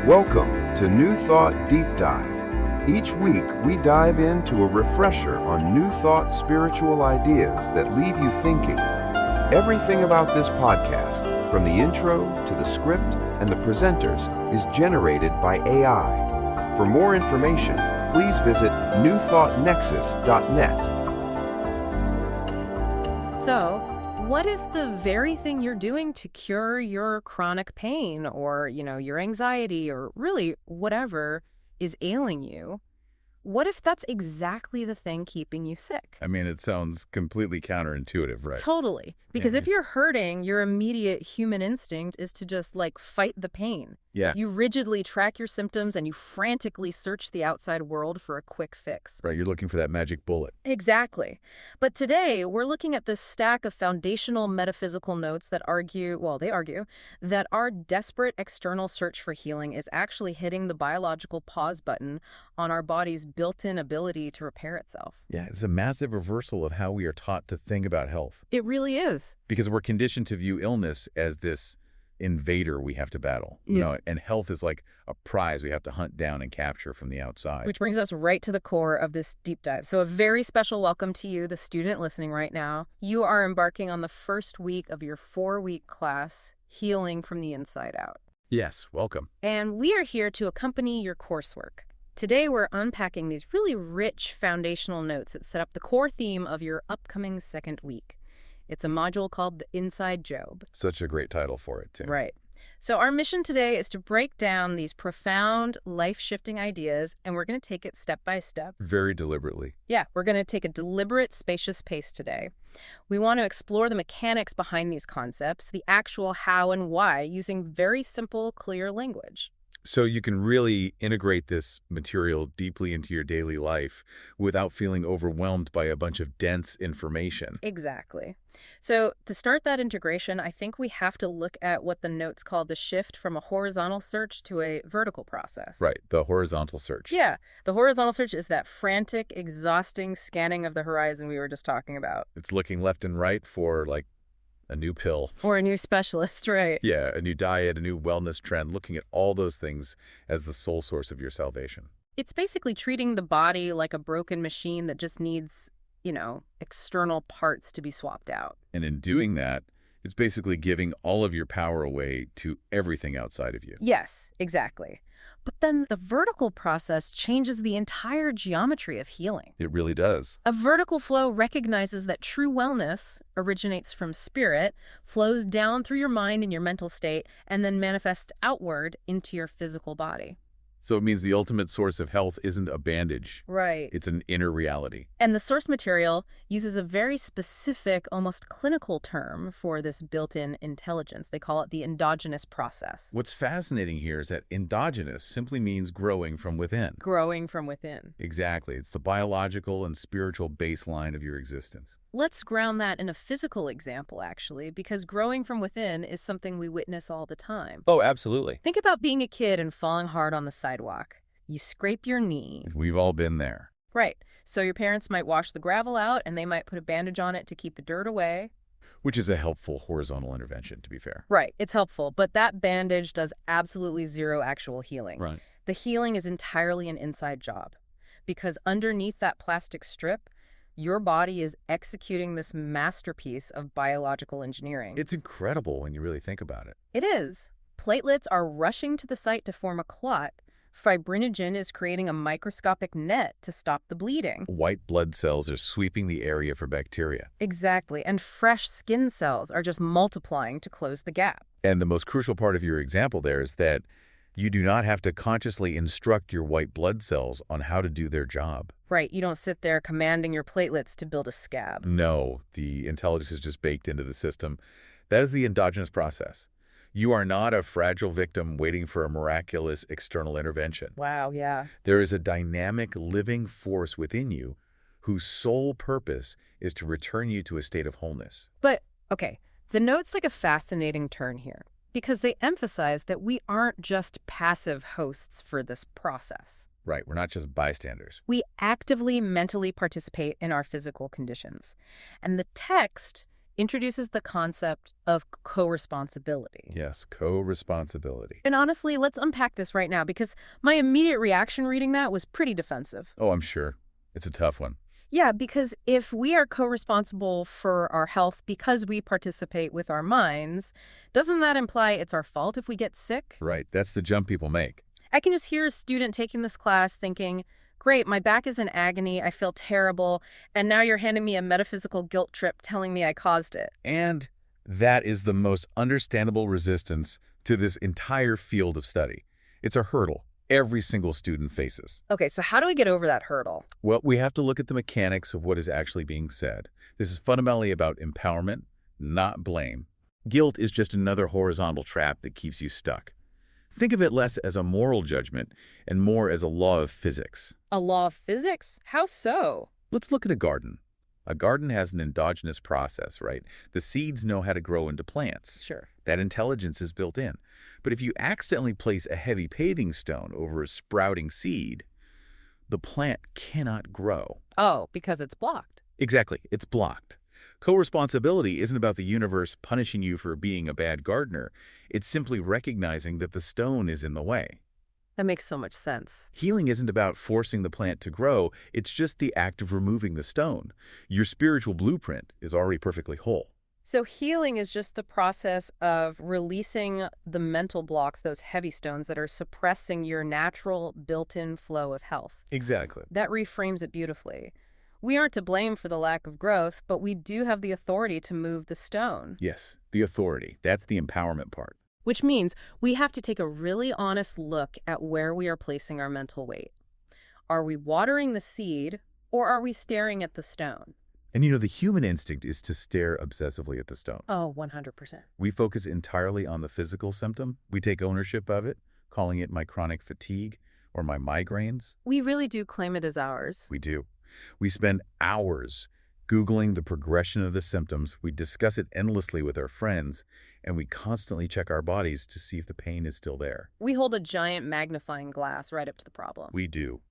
Welcome to New Thought Deep Dive. Each week, we dive into a refresher on New Thought spiritual ideas that leave you thinking. Everything about this podcast, from the intro to the script and the presenters, is generated by AI. For more information, please visit newthoughtnexus.net. So, what if the very thing you're doing to cure your chronic pain or, your anxiety or really whatever is ailing you, what if that's exactly the thing keeping you sick? I mean, it sounds completely counterintuitive, right? Totally. Because Yeah. if you're hurting, your immediate human instinct is to just, fight the pain. Yeah. You rigidly track your symptoms and you frantically search the outside world for a quick fix. Right, you're looking for that magic bullet. Exactly. But today, we're looking at this stack of foundational metaphysical notes that argue that our desperate external search for healing is actually hitting the biological pause button on our body's built-in ability to repair itself. Yeah, it's a massive reversal of how we are taught to think about health. It really is. Because we're conditioned to view illness as this invader we have to battle. And health is like a prize we have to hunt down and capture from the outside. Which brings us right to the core of this deep dive. So a very special welcome to you, the student listening right now. You are embarking on the first week of your 4-week class, Healing from the Inside Out. Yes, welcome. And we are here to accompany your coursework. Today, we're unpacking these really rich foundational notes that set up the core theme of your upcoming second week. It's a module called The Inside Job. Such a great title for it, too. Right. So our mission today is to break down these profound, life-shifting ideas, and we're going to take it step by step. Very deliberately. Yeah, we're going to take a deliberate, spacious pace today. We want to explore the mechanics behind these concepts, the actual how and why, using very simple, clear language. So you can really integrate this material deeply into your daily life without feeling overwhelmed by a bunch of dense information. Exactly. So to start that integration, I think we have to look at what the notes call the shift from a horizontal search to a vertical process. Right, the horizontal search. Yeah, the horizontal search is that frantic, exhausting scanning of the horizon we were just talking about. It's looking left and right for, a new pill. Or a new specialist, right? Yeah, a new diet, a new wellness trend, looking at all those things as the sole source of your salvation. It's basically treating the body like a broken machine that just needs, external parts to be swapped out. And in doing that, it's basically giving all of your power away to everything outside of you. Yes, exactly. But then the vertical process changes the entire geometry of healing. It really does. A vertical flow recognizes that true wellness originates from spirit, flows down through your mind and your mental state, and then manifests outward into your physical body. So it means the ultimate source of health isn't a bandage. Right. It's an inner reality. And the source material uses a very specific, almost clinical term for this built-in intelligence. They call it the endogenous process. What's fascinating here is that endogenous simply means growing from within. Growing from within. Exactly. It's the biological and spiritual baseline of your existence. Let's ground that in a physical example, actually, because growing from within is something we witness all the time. Oh, absolutely. Think about being a kid and falling hard on the sidewalk. You scrape your knee. We've all been there. Right. So your parents might wash the gravel out and they might put a bandage on it to keep the dirt away. Which is a helpful horizontal intervention, to be fair. Right. It's helpful, but that bandage does absolutely zero actual healing. Right. The healing is entirely an inside job. Because underneath that plastic strip, your body is executing this masterpiece of biological engineering. It's incredible when you really think about it. It is. Platelets are rushing to the site to form a clot. Fibrinogen is creating a microscopic net to stop the bleeding. White blood cells are sweeping the area for bacteria. Exactly. And fresh skin cells are just multiplying to close the gap. And the most crucial part of your example there is that you do not have to consciously instruct your white blood cells on how to do their job. Right. You don't sit there commanding your platelets to build a scab. No, the intelligence is just baked into the system. That is the endogenous process. You are not a fragile victim waiting for a miraculous external intervention. Wow, yeah. There is a dynamic living force within you whose sole purpose is to return you to a state of wholeness. But, okay, the notes take a fascinating turn here because they emphasize that we aren't just passive hosts for this process. Right, we're not just bystanders. We actively mentally participate in our physical conditions. And the text introduces the concept of co-responsibility. Yes, co-responsibility. And honestly, let's unpack this right now because my immediate reaction reading that was pretty defensive. Oh, I'm sure. It's a tough one. Yeah, because if we are co-responsible for our health because we participate with our minds, doesn't that imply it's our fault if we get sick? Right, that's the jump people make. I can just hear a student taking this class thinking, great, my back is in agony, I feel terrible, and now you're handing me a metaphysical guilt trip telling me I caused it. And that is the most understandable resistance to this entire field of study. It's a hurdle every single student faces. Okay, so how do we get over that hurdle? Well, we have to look at the mechanics of what is actually being said. This is fundamentally about empowerment, not blame. Guilt is just another horizontal trap that keeps you stuck. Think of it less as a moral judgment and more as a law of physics. A law of physics? How so? Let's look at a garden. A garden has an endogenous process, right? The seeds know how to grow into plants. Sure. That intelligence is built in. But if you accidentally place a heavy paving stone over a sprouting seed, the plant cannot grow. Oh, because it's blocked. Exactly, it's blocked. Co-responsibility isn't about the universe punishing you for being a bad gardener. It's simply recognizing that the stone is in the way. That makes so much sense. Healing isn't about forcing the plant to grow, it's just the act of removing the stone. Your spiritual blueprint is already perfectly whole. So healing is just the process of releasing the mental blocks, those heavy stones that are suppressing your natural built-in flow of health. Exactly. That reframes it beautifully. We aren't to blame for the lack of growth, but we do have the authority to move the stone. Yes, the authority. That's the empowerment part. Which means we have to take a really honest look at where we are placing our mental weight. Are we watering the seed, or are we staring at the stone? And you know, the human instinct is to stare obsessively at the stone. Oh, 100%. We focus entirely on the physical symptom. We take ownership of it, calling it my chronic fatigue or my migraines. We really do claim it as ours. We do. We spend hours Googling the progression of the symptoms. We discuss it endlessly with our friends, and we constantly check our bodies to see if the pain is still there. We hold a giant magnifying glass right up to the problem. We do.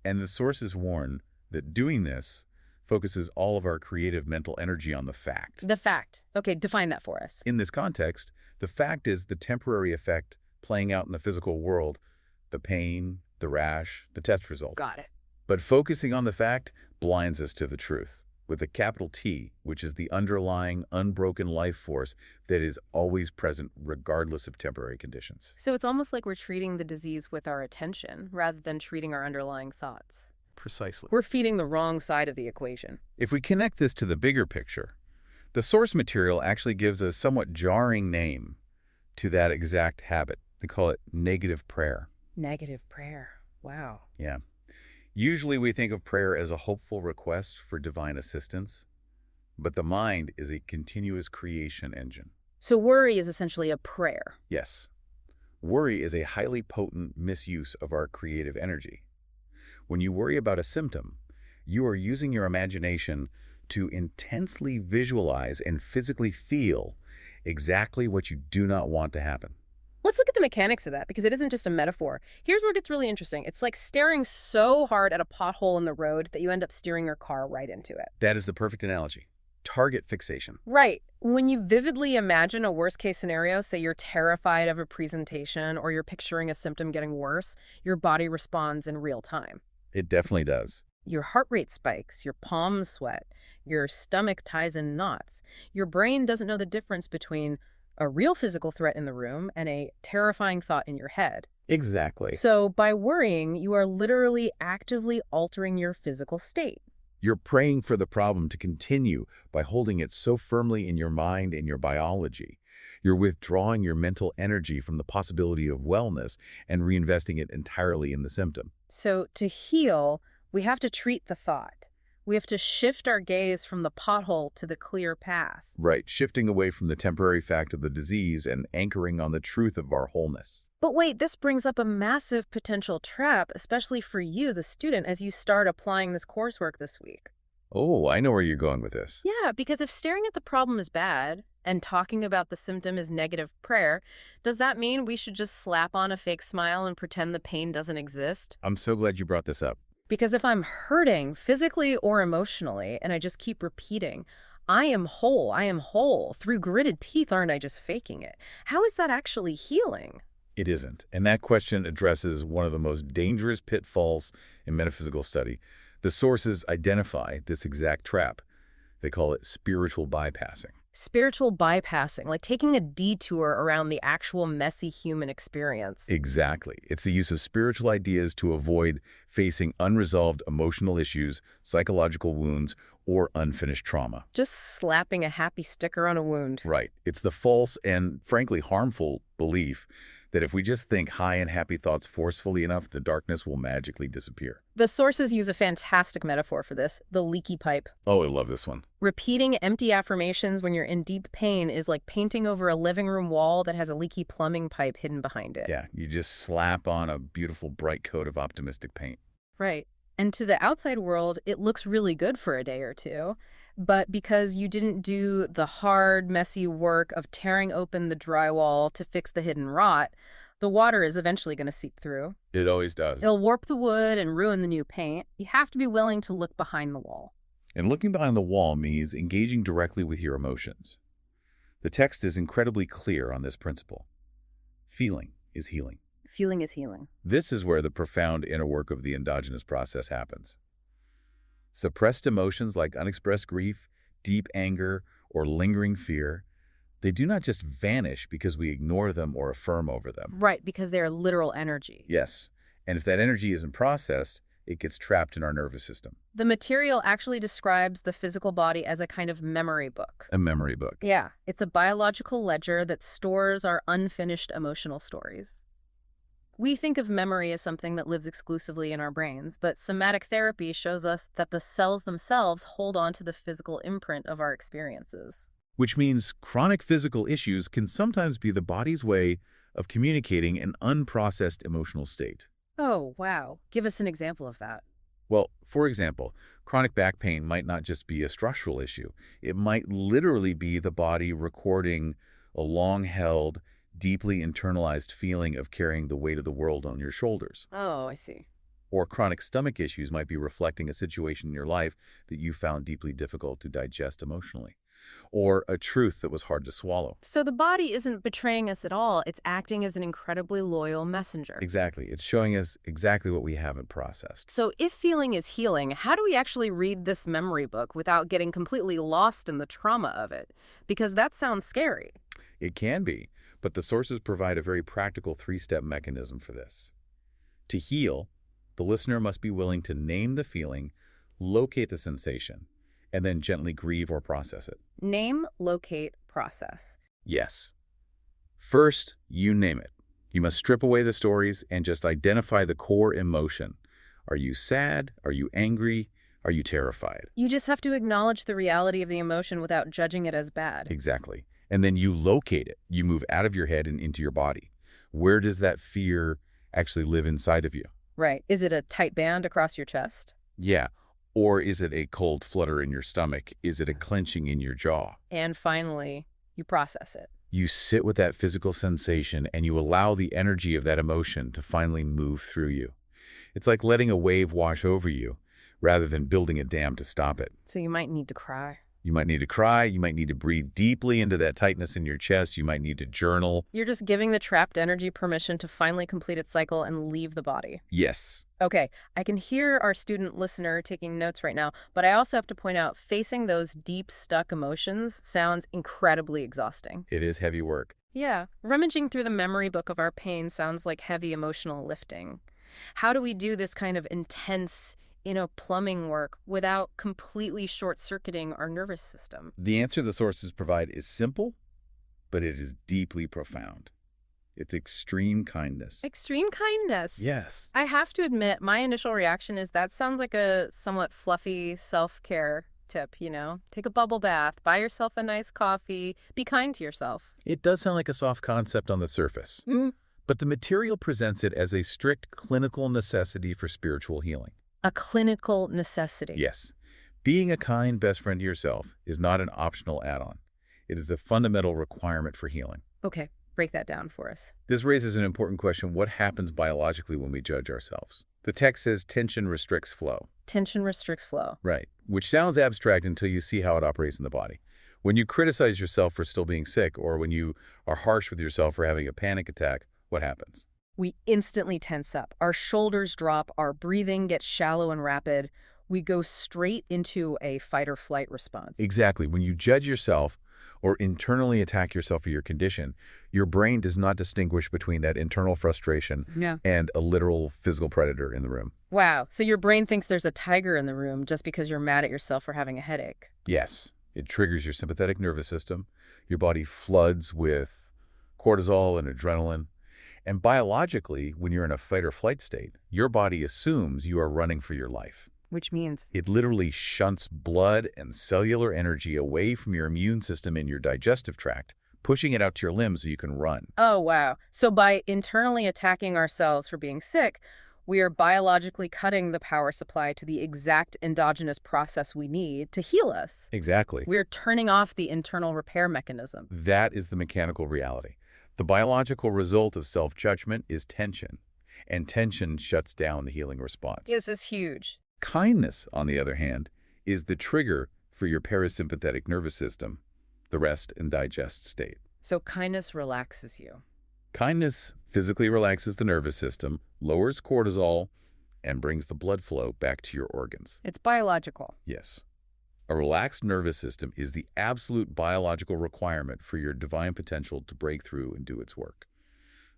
And the sources warn that doing this focuses all of our creative mental energy on the fact. The fact. Okay, define that for us. In this context, the fact is the temporary effect playing out in the physical world, the pain, the rash, the test result. Got it. But focusing on the fact blinds us to the truth, with a capital T, which is the underlying, unbroken life force that is always present regardless of temporary conditions. So it's almost like we're treating the disease with our attention rather than treating our underlying thoughts. Precisely. We're feeding the wrong side of the equation. If we connect this to the bigger picture, the source material actually gives a somewhat jarring name to that exact habit. They call it negative prayer. Negative prayer. Wow. Yeah. Usually we think of prayer as a hopeful request for divine assistance, but the mind is a continuous creation engine. So worry is essentially a prayer. Yes. Worry is a highly potent misuse of our creative energy. When you worry about a symptom, you are using your imagination to intensely visualize and physically feel exactly what you do not want to happen. Let's look at the mechanics of that because it isn't just a metaphor. Here's where it gets really interesting. It's like staring so hard at a pothole in the road that you end up steering your car right into it. That is the perfect analogy. Target fixation. Right. When you vividly imagine a worst-case scenario, say you're terrified of a presentation or you're picturing a symptom getting worse, your body responds in real time. It definitely does. Your heart rate spikes, your palms sweat, your stomach ties in knots. Your brain doesn't know the difference between a real physical threat in the room and a terrifying thought in your head. Exactly. So by worrying, you are literally actively altering your physical state. You're praying for the problem to continue by holding it so firmly in your mind and your biology. You're withdrawing your mental energy from the possibility of wellness and reinvesting it entirely in the symptom. So to heal, we have to treat the thought. We have to shift our gaze from the pothole to the clear path. Right, shifting away from the temporary fact of the disease and anchoring on the truth of our wholeness. But wait, this brings up a massive potential trap, especially for you, the student, as you start applying this coursework this week. Oh, I know where you're going with this. Yeah, because if staring at the problem is bad and talking about the symptom is negative prayer, does that mean we should just slap on a fake smile and pretend the pain doesn't exist? I'm so glad you brought this up. Because if I'm hurting physically or emotionally and I just keep repeating, I am whole, I am whole. Through gritted teeth, aren't I just faking it? How is that actually healing? It isn't. And that question addresses one of the most dangerous pitfalls in metaphysical study. The sources identify this exact trap. They call it spiritual bypassing. Spiritual bypassing, like taking a detour around the actual messy human experience. Exactly. It's the use of spiritual ideas to avoid facing unresolved emotional issues, psychological wounds, or unfinished trauma. Just slapping a happy sticker on a wound. Right. It's the false and, frankly, harmful belief that if we just think high and happy thoughts forcefully enough, the darkness will magically disappear. The sources use a fantastic metaphor for this, the leaky pipe. Oh, I love this one. Repeating empty affirmations when you're in deep pain is like painting over a living room wall that has a leaky plumbing pipe hidden behind it. Yeah, you just slap on a beautiful bright coat of optimistic paint. Right. And to the outside world, it looks really good for a day or two. But because you didn't do the hard, messy work of tearing open the drywall to fix the hidden rot, the water is eventually going to seep through. It always does. It'll warp the wood and ruin the new paint. You have to be willing to look behind the wall. And looking behind the wall means engaging directly with your emotions. The text is incredibly clear on this principle. Feeling is healing. Feeling is healing. This is where the profound inner work of the endogenous process happens. Suppressed emotions like unexpressed grief, deep anger, or lingering fear, they do not just vanish because we ignore them or affirm over them. Right, because they're literal energy. Yes, and if that energy isn't processed, it gets trapped in our nervous system. The material actually describes the physical body as a kind of memory book. A memory book. Yeah, it's a biological ledger that stores our unfinished emotional stories. We think of memory as something that lives exclusively in our brains, but somatic therapy shows us that the cells themselves hold on to the physical imprint of our experiences. Which means chronic physical issues can sometimes be the body's way of communicating an unprocessed emotional state. Oh, wow. Give us an example of that. Well, for example, chronic back pain might not just be a structural issue. It might literally be the body recording a long-held, deeply internalized feeling of carrying the weight of the world on your shoulders. Oh, I see. Or chronic stomach issues might be reflecting a situation in your life that you found deeply difficult to digest emotionally, or a truth that was hard to swallow. So the body isn't betraying us at all. It's acting as an incredibly loyal messenger. Exactly. It's showing us exactly what we haven't processed. So if feeling is healing, how do we actually read this memory book without getting completely lost in the trauma of it? Because that sounds scary. It can be, but the sources provide a very practical three-step mechanism for this. To heal, the listener must be willing to name the feeling, locate the sensation, and then gently grieve or process it. Name, locate, process. Yes. First, you name it. You must strip away the stories and just identify the core emotion. Are you sad? Are you angry? Are you terrified? You just have to acknowledge the reality of the emotion without judging it as bad. Exactly. And then you locate it. You move out of your head and into your body. Where does that fear actually live inside of you? Right. Is it a tight band across your chest? Yeah. Or is it a cold flutter in your stomach? Is it a clenching in your jaw? And finally, you process it. You sit with that physical sensation and you allow the energy of that emotion to finally move through you. It's like letting a wave wash over you rather than building a dam to stop it. So you might need to cry. You might need to cry. You might need to breathe deeply into that tightness in your chest. You might need to journal. You're just giving the trapped energy permission to finally complete its cycle and leave the body. Yes. Okay, I can hear our student listener taking notes right now, but I also have to point out facing those deep, stuck emotions sounds incredibly exhausting. It is heavy work. Yeah, rummaging through the memory book of our pain sounds like heavy emotional lifting. How do we do this kind of intense, plumbing work without completely short-circuiting our nervous system? The answer the sources provide is simple, but it is deeply profound. It's extreme kindness. Extreme kindness? Yes. I have to admit, my initial reaction is that sounds like a somewhat fluffy self-care tip, Take a bubble bath, buy yourself a nice coffee, be kind to yourself. It does sound like a soft concept on the surface, but the material presents it as a strict clinical necessity for spiritual healing. A clinical necessity. Yes. Being a kind best friend to yourself is not an optional add-on. It is the fundamental requirement for healing. Okay, break that down for us. This raises an important question. What happens biologically when we judge ourselves? The text says tension restricts flow. Tension restricts flow. Right. which sounds abstract until you see how it operates in the body. When you criticize yourself for still being sick, or when you are harsh with yourself for having a panic attack, what happens? We instantly tense up. Our shoulders drop, our breathing gets shallow and rapid. We go straight into a fight or flight response. Exactly. When you judge yourself or internally attack yourself for your condition, your brain does not distinguish between that internal frustration and a literal physical predator in the room. Wow. So your brain thinks there's a tiger in the room just because you're mad at yourself for having a headache. Yes. It triggers your sympathetic nervous system. Your body floods with cortisol and adrenaline. And biologically, when you're in a fight or flight state, your body assumes you are running for your life. Which means? It literally shunts blood and cellular energy away from your immune system in your digestive tract, pushing it out to your limbs so you can run. Oh, wow. So by internally attacking ourselves for being sick, we are biologically cutting the power supply to the exact endogenous process we need to heal us. Exactly. We're turning off the internal repair mechanism. That is the mechanical reality. The biological result of self-judgment is tension, and tension shuts down the healing response. This is huge. Kindness, on the other hand, is the trigger for your parasympathetic nervous system, the rest and digest state. So kindness relaxes you. Kindness physically relaxes the nervous system, lowers cortisol, and brings the blood flow back to your organs. It's biological. Yes. A relaxed nervous system is the absolute biological requirement for your divine potential to break through and do its work.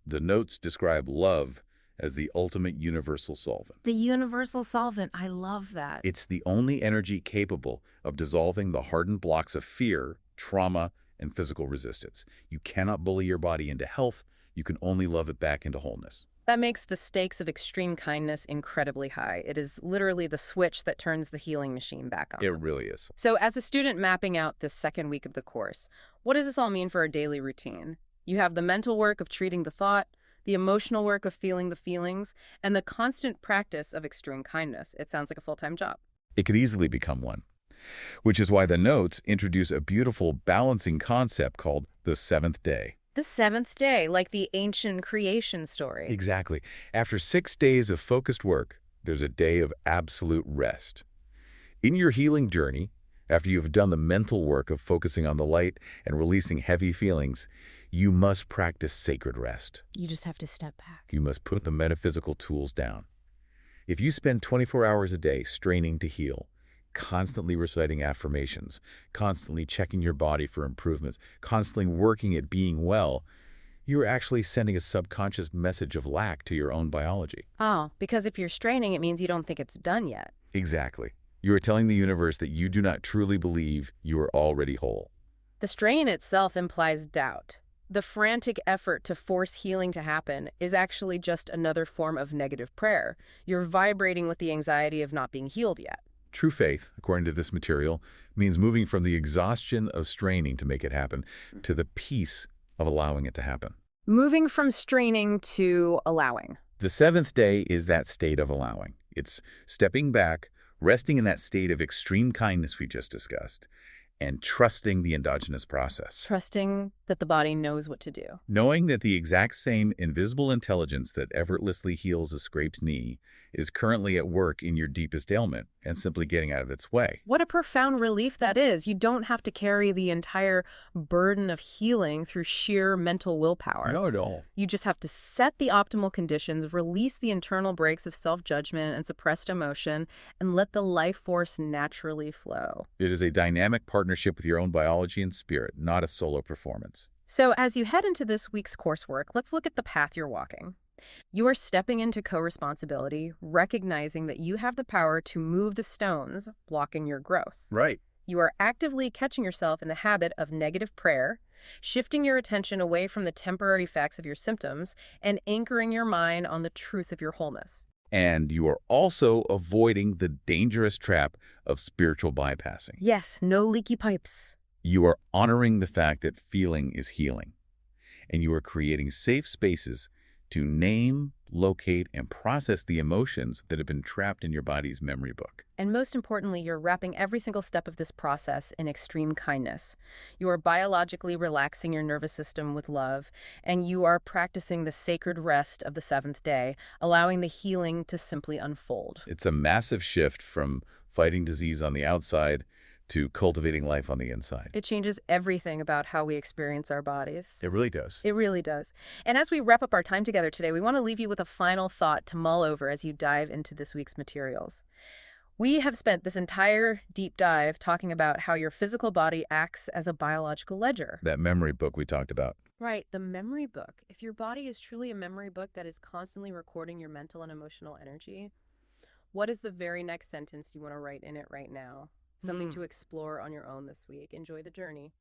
The notes describe love as the ultimate universal solvent. The universal solvent. I love that. It's the only energy capable of dissolving the hardened blocks of fear, trauma, and physical resistance. You cannot bully your body into health. You can only love it back into wholeness. That makes the stakes of extreme kindness incredibly high. It is literally the switch that turns the healing machine back on. It really is. So as a student mapping out this second week of the course, what does this all mean for our daily routine? You have the mental work of treating the thought, the emotional work of feeling the feelings, and the constant practice of extreme kindness. It sounds like a full-time job. It could easily become one, which is why the notes introduce a beautiful balancing concept called the seventh day. The seventh day, like the ancient creation story. Exactly. After 6 days of focused work, there's a day of absolute rest. In your healing journey, after you've done the mental work of focusing on the light and releasing heavy feelings, you must practice sacred rest. You just have to step back. You must put the metaphysical tools down. If you spend 24 hours a day straining to heal, constantly reciting affirmations, constantly checking your body for improvements, constantly working at being well, you're actually sending a subconscious message of lack to your own biology. Oh, because if you're straining, it means you don't think it's done yet. Exactly. You are telling the universe that you do not truly believe you are already whole. The strain itself implies doubt. The frantic effort to force healing to happen is actually just another form of negative prayer. You're vibrating with the anxiety of not being healed yet. True faith, according to this material, means moving from the exhaustion of straining to make it happen to the peace of allowing it to happen. Moving from straining to allowing. The seventh day is that state of allowing. It's stepping back, resting in that state of extreme kindness we just discussed, and trusting the endogenous process. Trusting that the body knows what to do. Knowing that the exact same invisible intelligence that effortlessly heals a scraped knee is currently at work in your deepest ailment and simply getting out of its way. What a profound relief that is. You don't have to carry the entire burden of healing through sheer mental willpower. Not at all. You just have to set the optimal conditions, release the internal brakes of self-judgment and suppressed emotion, and let the life force naturally flow. It is a dynamic partnership with your own biology and spirit, not a solo performance. So as you head into this week's coursework, let's look at the path you're walking. You are stepping into co-responsibility, recognizing that you have the power to move the stones blocking your growth. Right. You are actively catching yourself in the habit of negative prayer, shifting your attention away from the temporary effects of your symptoms, and anchoring your mind on the truth of your wholeness. And you are also avoiding the dangerous trap of spiritual bypassing. Yes, no leaky pipes. You are honoring the fact that feeling is healing. And you are creating safe spaces to name, locate, and process the emotions that have been trapped in your body's memory book. And most importantly, you're wrapping every single step of this process in extreme kindness. You are biologically relaxing your nervous system with love, and you are practicing the sacred rest of the seventh day, allowing the healing to simply unfold. It's a massive shift from fighting disease on the outside to cultivating life on the inside. It changes everything about how we experience our bodies. It really does. It really does. And as we wrap up our time together today, we want to leave you with a final thought to mull over as you dive into this week's materials. We have spent this entire deep dive talking about how your physical body acts as a biological ledger. That memory book we talked about. Right, the memory book. If your body is truly a memory book that is constantly recording your mental and emotional energy, what is the very next sentence you want to write in it right now? Something to explore on your own this week. Enjoy the journey.